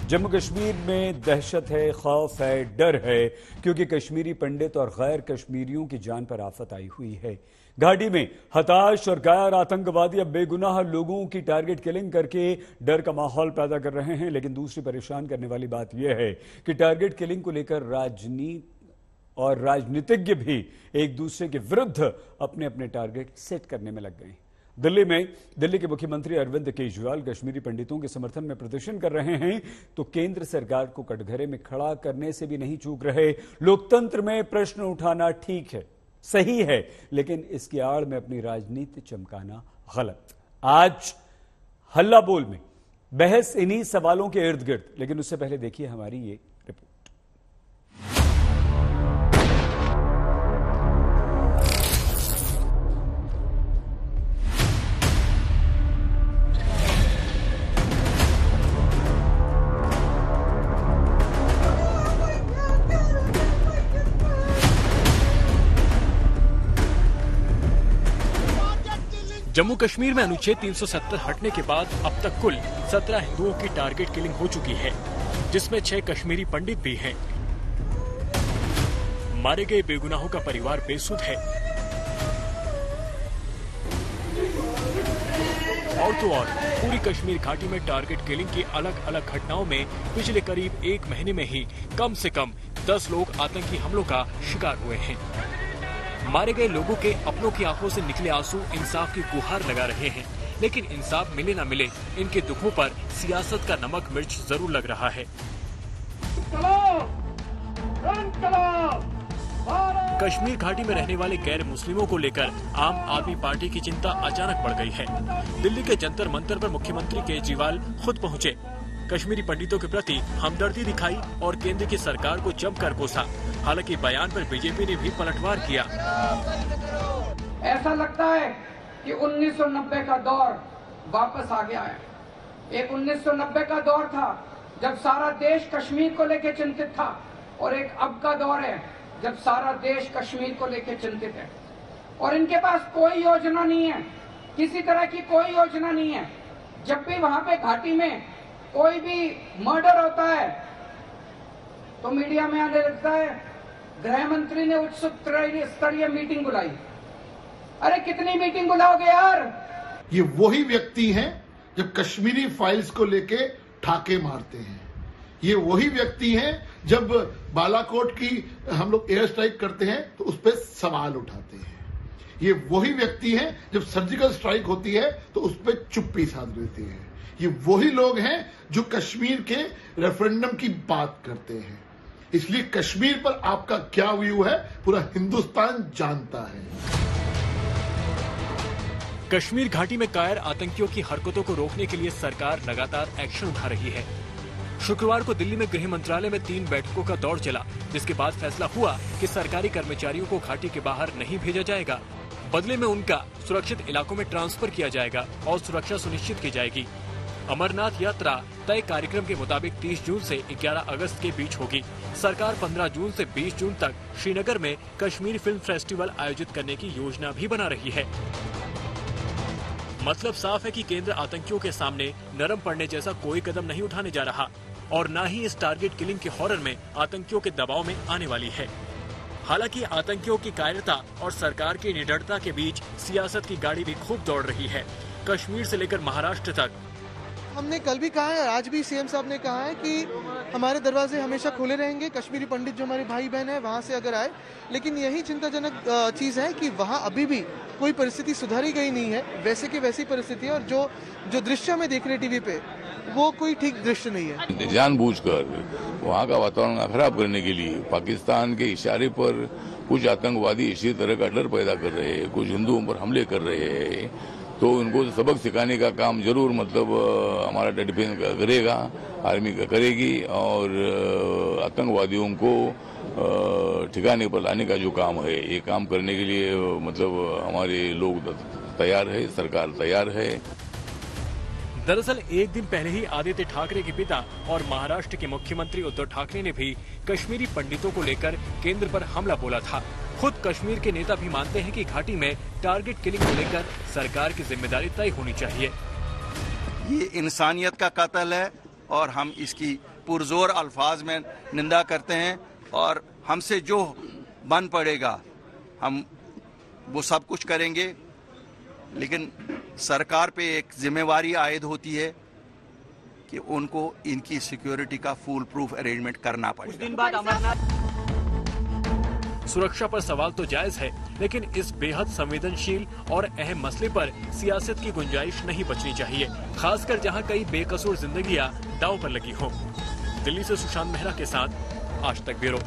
जम्मू कश्मीर में दहशत है, खौफ है, डर है, क्योंकि कश्मीरी पंडित और गैर कश्मीरियों की जान पर आफत आई हुई है। घाटी में हताश और गैर आतंकवादी अब बेगुनाह लोगों की टारगेट किलिंग करके डर का माहौल पैदा कर रहे हैं। लेकिन दूसरी परेशान करने वाली बात यह है कि टारगेट किलिंग को लेकर राजनीतिज्ञ भी एक दूसरे के विरुद्ध अपने अपने टारगेट सेट करने में लग गए हैं। दिल्ली के मुख्यमंत्री अरविंद केजरीवाल कश्मीरी पंडितों के समर्थन में प्रदर्शन कर रहे हैं, तो केंद्र सरकार को कटघरे में खड़ा करने से भी नहीं चूक रहे। लोकतंत्र में प्रश्न उठाना ठीक है, सही है, लेकिन इसकी आड़ में अपनी राजनीति चमकाना गलत। आज हल्ला बोल में बहस इन्हीं सवालों के इर्द गिर्द, लेकिन उससे पहले देखिए हमारी ये रिपोर्ट। जम्मू कश्मीर में अनुच्छेद 370 हटने के बाद अब तक कुल 17 हिंदुओं की टारगेट किलिंग हो चुकी है, जिसमें 6 कश्मीरी पंडित भी हैं। मारे गए बेगुनाहों का परिवार बेसुध है। और तो और पूरी कश्मीर घाटी में टारगेट किलिंग की अलग अलग घटनाओं में पिछले करीब 1 महीने में ही कम से कम 10 लोग आतंकी हमलों का शिकार हुए हैं। मारे गए लोगों के अपनों की आंखों से निकले आंसू इंसाफ की गुहार लगा रहे हैं, लेकिन इंसाफ मिले न मिले, इनके दुखों पर सियासत का नमक मिर्च जरूर लग रहा है। कश्मीर घाटी में रहने वाले गैर मुस्लिमों को लेकर आम आदमी पार्टी की चिंता अचानक बढ़ गई है। दिल्ली के जंतर मंतर पर मुख्यमंत्री केजरीवाल खुद पहुंचे, कश्मीरी पंडितों के प्रति हमदर्दी दिखाई और केंद्र की सरकार को जमकर कोसा। हालांकि बयान पर बीजेपी ने भी पलटवार किया। ऐसा लगता है कि 1990 का दौर वापस आ गया है। एक 1990 का दौर था जब सारा देश कश्मीर को लेकर चिंतित था, और एक अब का दौर है जब सारा देश कश्मीर को लेकर चिंतित है। और इनके पास कोई योजना नहीं है, किसी तरह की कोई योजना नहीं है। जब भी वहां पे घाटी में कोई भी मर्डर होता है तो मीडिया में आने लगता है गृह मंत्री ने उच्च स्तरीय मीटिंग बुलाई। अरे कितनी मीटिंग बुलाओगे यार? ये वही व्यक्ति हैं जब कश्मीरी फाइल्स को लेके ठाके मारते हैं। ये वही व्यक्ति हैं जब बालाकोट की हम लोग एयर स्ट्राइक करते हैं तो उस पर सवाल उठाते हैं। ये वही व्यक्ति हैं जब सर्जिकल स्ट्राइक होती है तो उस पर चुप्पी साध लेते हैं। ये वही लोग हैं जो कश्मीर के रेफरेंडम की बात करते हैं। इसलिए कश्मीर पर आपका क्या व्यू है पूरा हिंदुस्तान जानता है। कश्मीर घाटी में कायर आतंकियों की हरकतों को रोकने के लिए सरकार लगातार एक्शन उठा रही है। शुक्रवार को दिल्ली में गृह मंत्रालय में 3 बैठकों का दौर चला, जिसके बाद फैसला हुआ कि सरकारी कर्मचारियों को घाटी के बाहर नहीं भेजा जाएगा। बदले में उनका सुरक्षित इलाकों में ट्रांसफर किया जाएगा और सुरक्षा सुनिश्चित की जाएगी। अमरनाथ यात्रा तय कार्यक्रम के मुताबिक 30 जून से 11 अगस्त के बीच होगी। सरकार 15 जून से 20 जून तक श्रीनगर में कश्मीर फिल्म फेस्टिवल आयोजित करने की योजना भी बना रही है। मतलब साफ है कि केंद्र आतंकियों के सामने नरम पड़ने जैसा कोई कदम नहीं उठाने जा रहा, और न ही इस टारगेट किलिंग के हॉरर में आतंकियों के दबाव में आने वाली है। हालांकि आतंकियों की कायरता और सरकार की निडरता के बीच सियासत की गाड़ी भी खूब दौड़ रही है। कश्मीर से लेकर महाराष्ट्र तक हमने कल भी कहा है, आज भी सीएम साहब ने कहा है कि हमारे दरवाजे हमेशा खुले रहेंगे। कश्मीरी पंडित जो हमारे भाई बहन है वहाँ से अगर आए, लेकिन यही चिंताजनक चीज़ है कि वहाँ अभी भी कोई परिस्थिति सुधारी गई नहीं है। वैसे की वैसी परिस्थिति है, और जो दृश्य में देख रहे टीवी पे वो कोई ठीक दृश्य नहीं है। जानबूझकर वहाँ का वातावरण खराब करने के लिए पाकिस्तान के इशारे पर कुछ आतंकवादी इसी तरह का डर पैदा कर रहे हैं, कुछ हिंदुओं पर हमले कर रहे हैं। तो उनको सबक सिखाने का काम जरूर हमारा डिफेंस करेगा, आर्मी का करेगी, और आतंकवादियों को ठिकाने पर लाने का जो काम है, ये काम करने के लिए हमारे लोग तैयार है, सरकार तैयार है। दरअसल एक दिन पहले ही आदित्य ठाकरे के पिता और महाराष्ट्र के मुख्यमंत्री उद्धव ठाकरे ने भी कश्मीरी पंडितों को लेकर केंद्र पर हमला बोला था। खुद कश्मीर के नेता भी मानते हैं कि घाटी में टारगेट किलिंग को लेकर सरकार की जिम्मेदारी तय होनी चाहिए। ये इंसानियत का कत्ल है, और हम इसकी पुरजोर अल्फाज में निंदा करते हैं और हमसे जो बन पड़ेगा हम वो सब कुछ करेंगे, लेकिन सरकार पे एक जिम्मेवारी आयद होती है कि उनको इनकी सिक्योरिटी का फुल प्रूफ अरेंजमेंट करना पड़ेगा। कुछ दिन बाद अमरनाथ सुरक्षा पर सवाल तो जायज है, लेकिन इस बेहद संवेदनशील और अहम मसले पर सियासत की गुंजाइश नहीं बचनी चाहिए, खासकर जहां कई बेकसूर जिंदगियां दांव पर लगी हों। दिल्ली से सुशांत मेहरा के साथ आज तक ब्यूरो।